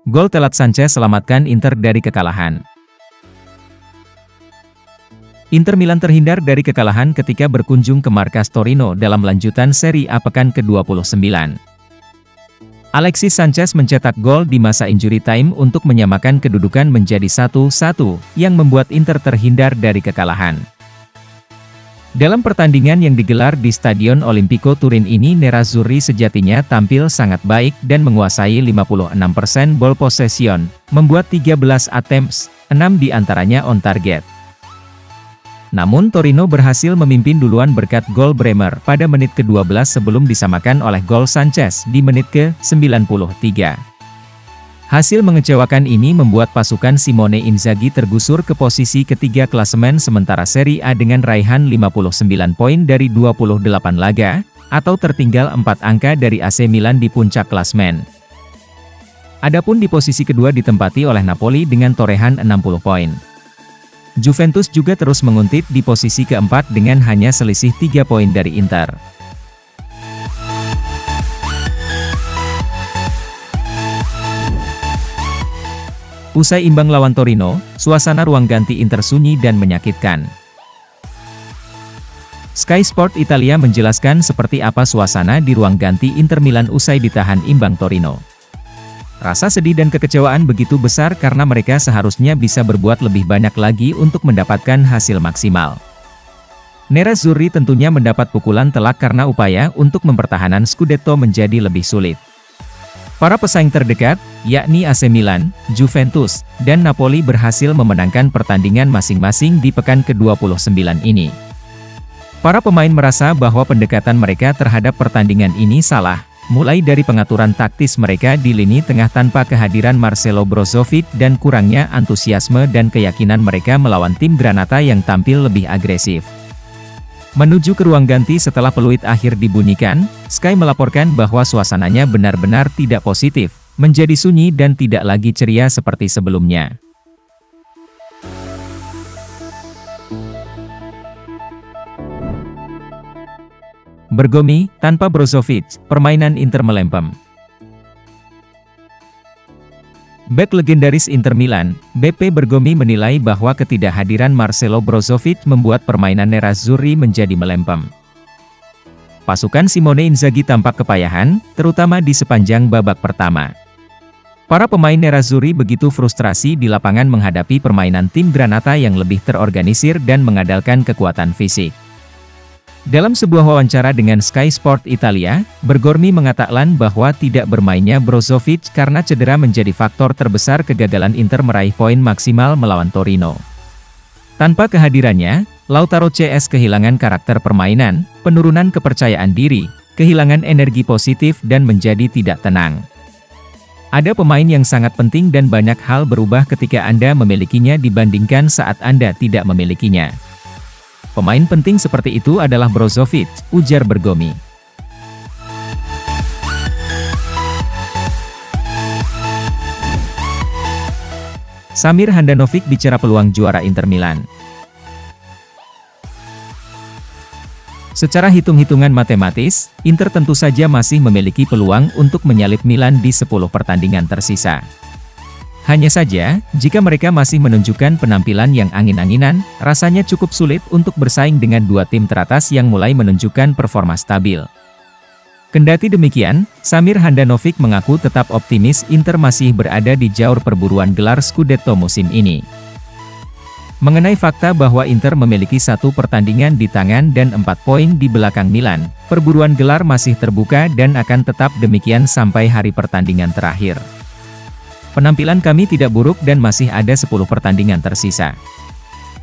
Gol telat Sanchez selamatkan Inter dari kekalahan. Inter Milan terhindar dari kekalahan ketika berkunjung ke markas Torino dalam lanjutan Serie A pekan ke-29. Alexis Sanchez mencetak gol di masa injury time untuk menyamakan kedudukan menjadi 1-1, yang membuat Inter terhindar dari kekalahan. Dalam pertandingan yang digelar di Stadion Olimpico Turin ini, Nerazzurri sejatinya tampil sangat baik dan menguasai 56% ball possession, membuat 13 attempts, 6 diantaranya on target. Namun Torino berhasil memimpin duluan berkat gol Bremer pada menit ke-12 sebelum disamakan oleh gol Sanchez di menit ke-93. Hasil mengecewakan ini membuat pasukan Simone Inzaghi tergusur ke posisi ketiga klasemen sementara Serie A dengan raihan 59 poin dari 28 laga, atau tertinggal 4 angka dari AC Milan di puncak klasemen. Adapun di posisi kedua ditempati oleh Napoli dengan torehan 60 poin. Juventus juga terus menguntit di posisi keempat dengan hanya selisih 3 poin dari Inter. Usai imbang lawan Torino, suasana ruang ganti Inter sunyi dan menyakitkan. Sky Sport Italia menjelaskan seperti apa suasana di ruang ganti Inter Milan usai ditahan imbang Torino. Rasa sedih dan kekecewaan begitu besar karena mereka seharusnya bisa berbuat lebih banyak lagi untuk mendapatkan hasil maksimal. Nerazzurri tentunya mendapat pukulan telak karena upaya untuk mempertahankan Scudetto menjadi lebih sulit. Para pesaing terdekat, yakni AC Milan, Juventus, dan Napoli berhasil memenangkan pertandingan masing-masing di pekan ke-29 ini. Para pemain merasa bahwa pendekatan mereka terhadap pertandingan ini salah, mulai dari pengaturan taktis mereka di lini tengah tanpa kehadiran Marcelo Brozovic dan kurangnya antusiasme dan keyakinan mereka melawan tim Granata yang tampil lebih agresif. Menuju ke ruang ganti setelah peluit akhir dibunyikan, Sky melaporkan bahwa suasananya benar-benar tidak positif, menjadi sunyi dan tidak lagi ceria seperti sebelumnya. Bergomi, tanpa Brozovic, permainan Inter melempem. Bek legendaris Inter Milan, BP Bergomi menilai bahwa ketidakhadiran Marcelo Brozovic membuat permainan Nerazzurri menjadi melempem. Pasukan Simone Inzaghi tampak kepayahan, terutama di sepanjang babak pertama. Para pemain Nerazzurri begitu frustrasi di lapangan menghadapi permainan tim Granata yang lebih terorganisir dan mengandalkan kekuatan fisik. Dalam sebuah wawancara dengan Sky Sport Italia, Bergomi mengatakan bahwa tidak bermainnya Brozovic karena cedera menjadi faktor terbesar kegagalan Inter meraih poin maksimal melawan Torino. Tanpa kehadirannya, Lautaro CS kehilangan karakter permainan, penurunan kepercayaan diri, kehilangan energi positif dan menjadi tidak tenang. Ada pemain yang sangat penting dan banyak hal berubah ketika Anda memilikinya dibandingkan saat Anda tidak memilikinya. Pemain penting seperti itu adalah Brozovic, ujar Bergomi. Samir Handanovic bicara peluang juara Inter Milan. Secara hitung-hitungan matematis, Inter tentu saja masih memiliki peluang untuk menyalip Milan di 10 pertandingan tersisa. Hanya saja, jika mereka masih menunjukkan penampilan yang angin-anginan, rasanya cukup sulit untuk bersaing dengan dua tim teratas yang mulai menunjukkan performa stabil. Kendati demikian, Samir Handanovic mengaku tetap optimis Inter masih berada di jalur perburuan gelar Scudetto musim ini. Mengenai fakta bahwa Inter memiliki 1 pertandingan di tangan dan 4 poin di belakang Milan, perburuan gelar masih terbuka dan akan tetap demikian sampai hari pertandingan terakhir. Penampilan kami tidak buruk dan masih ada 10 pertandingan tersisa.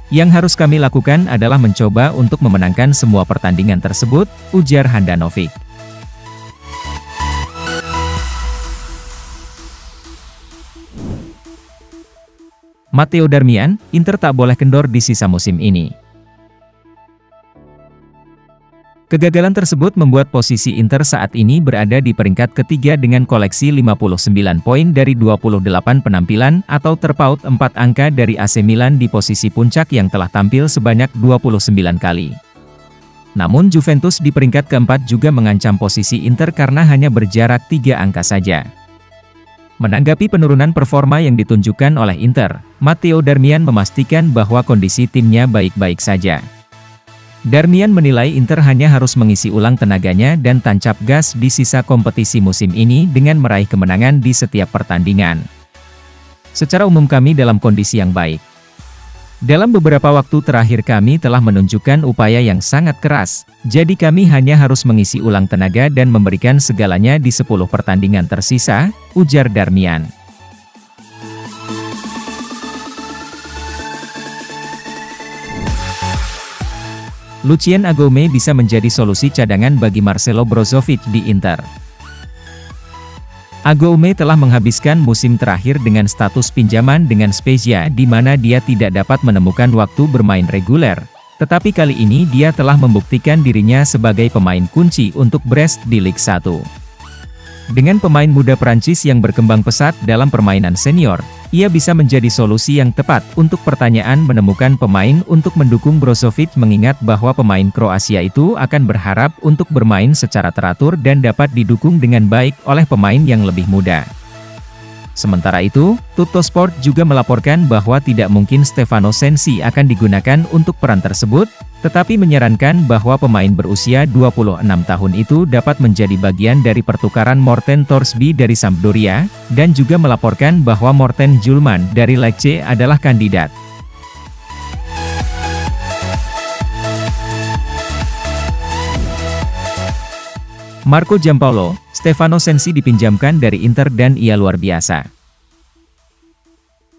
Yang harus kami lakukan adalah mencoba untuk memenangkan semua pertandingan tersebut, ujar Handanovic. Matteo Darmian, Inter tak boleh kendor di sisa musim ini. Kegagalan tersebut membuat posisi Inter saat ini berada di peringkat ketiga dengan koleksi 59 poin dari 28 penampilan atau terpaut 4 angka dari AC Milan di posisi puncak yang telah tampil sebanyak 29 kali. Namun Juventus di peringkat keempat juga mengancam posisi Inter karena hanya berjarak 3 angka saja. Menanggapi penurunan performa yang ditunjukkan oleh Inter, Matteo Darmian memastikan bahwa kondisi timnya baik-baik saja. Darmian menilai Inter hanya harus mengisi ulang tenaganya dan tancap gas di sisa kompetisi musim ini dengan meraih kemenangan di setiap pertandingan. Secara umum kami dalam kondisi yang baik. Dalam beberapa waktu terakhir kami telah menunjukkan upaya yang sangat keras, jadi kami hanya harus mengisi ulang tenaga dan memberikan segalanya di 10 pertandingan tersisa, ujar Darmian. Lucien Agoume bisa menjadi solusi cadangan bagi Marcelo Brozovic di Inter. Agoume telah menghabiskan musim terakhir dengan status pinjaman dengan Spezia di mana dia tidak dapat menemukan waktu bermain reguler, tetapi kali ini dia telah membuktikan dirinya sebagai pemain kunci untuk Brest di Ligue 1. Dengan pemain muda Prancis yang berkembang pesat dalam permainan senior, ia bisa menjadi solusi yang tepat untuk pertanyaan menemukan pemain untuk mendukung Brozovic mengingat bahwa pemain Kroasia itu akan berharap untuk bermain secara teratur dan dapat didukung dengan baik oleh pemain yang lebih muda. Sementara itu, Tuttosport juga melaporkan bahwa tidak mungkin Stefano Sensi akan digunakan untuk peran tersebut, tetapi menyarankan bahwa pemain berusia 26 tahun itu dapat menjadi bagian dari pertukaran Morten Thorsby dari Sampdoria, dan juga melaporkan bahwa Morten Julman dari Lecce adalah kandidat. Marco Giampaolo, Stefano Sensi dipinjamkan dari Inter dan ia luar biasa.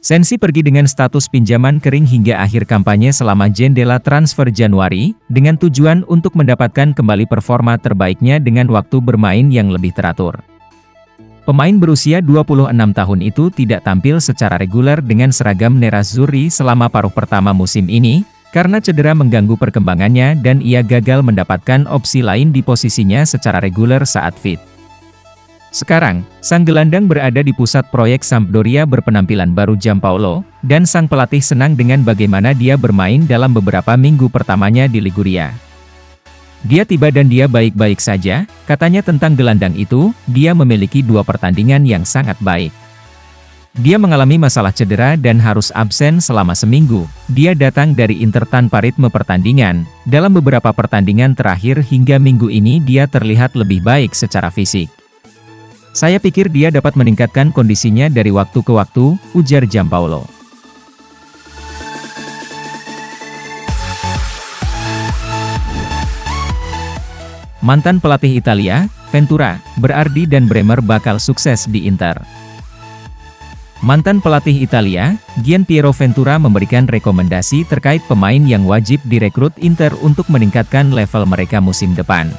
Sensi pergi dengan status pinjaman kering hingga akhir kampanye selama jendela transfer Januari, dengan tujuan untuk mendapatkan kembali performa terbaiknya dengan waktu bermain yang lebih teratur. Pemain berusia 26 tahun itu tidak tampil secara reguler dengan seragam Nerazzurri selama paruh pertama musim ini, karena cedera mengganggu perkembangannya dan ia gagal mendapatkan opsi lain di posisinya secara reguler saat fit. Sekarang, sang gelandang berada di pusat proyek Sampdoria berpenampilan baru Giampaolo, dan sang pelatih senang dengan bagaimana dia bermain dalam beberapa minggu pertamanya di Liguria. Dia tiba dan dia baik-baik saja, katanya tentang gelandang itu, dia memiliki 2 pertandingan yang sangat baik. Dia mengalami masalah cedera dan harus absen selama seminggu. Dia datang dari Inter tanpa ritme pertandingan. Dalam beberapa pertandingan terakhir hingga minggu ini dia terlihat lebih baik secara fisik. Saya pikir dia dapat meningkatkan kondisinya dari waktu ke waktu, ujar Giampaolo. Mantan pelatih Italia, Ventura, Berardi dan Bremer bakal sukses di Inter. Mantan pelatih Italia, Gian Piero Ventura memberikan rekomendasi terkait pemain yang wajib direkrut Inter untuk meningkatkan level mereka musim depan.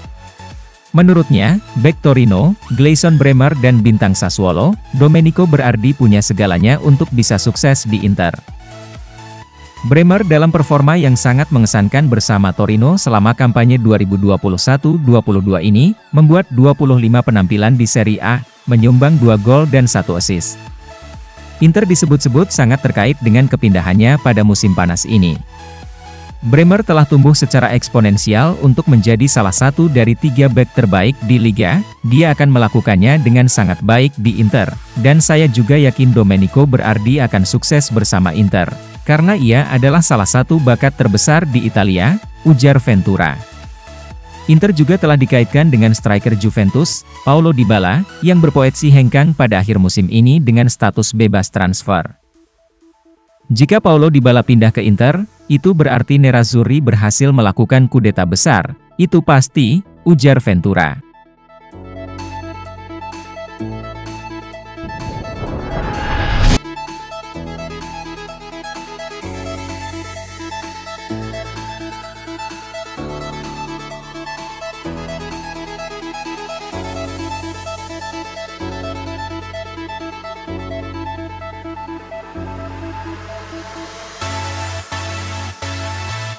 Menurutnya, bek Torino, Gleison Bremer dan bintang Sassuolo, Domenico Berardi punya segalanya untuk bisa sukses di Inter. Bremer dalam performa yang sangat mengesankan bersama Torino selama kampanye 2021-22 ini, membuat 25 penampilan di Serie A, menyumbang 2 gol dan 1 assist. Inter disebut-sebut sangat terkait dengan kepindahannya pada musim panas ini. Bremer telah tumbuh secara eksponensial untuk menjadi salah satu dari 3 bek terbaik di Liga, dia akan melakukannya dengan sangat baik di Inter, dan saya juga yakin Domenico Berardi akan sukses bersama Inter, karena ia adalah salah satu bakat terbesar di Italia, ujar Ventura. Inter juga telah dikaitkan dengan striker Juventus, Paulo Dybala, yang berpotensi hengkang pada akhir musim ini dengan status bebas transfer. Jika Paulo Dybala pindah ke Inter, itu berarti Nerazzurri berhasil melakukan kudeta besar, itu pasti, ujar Ventura.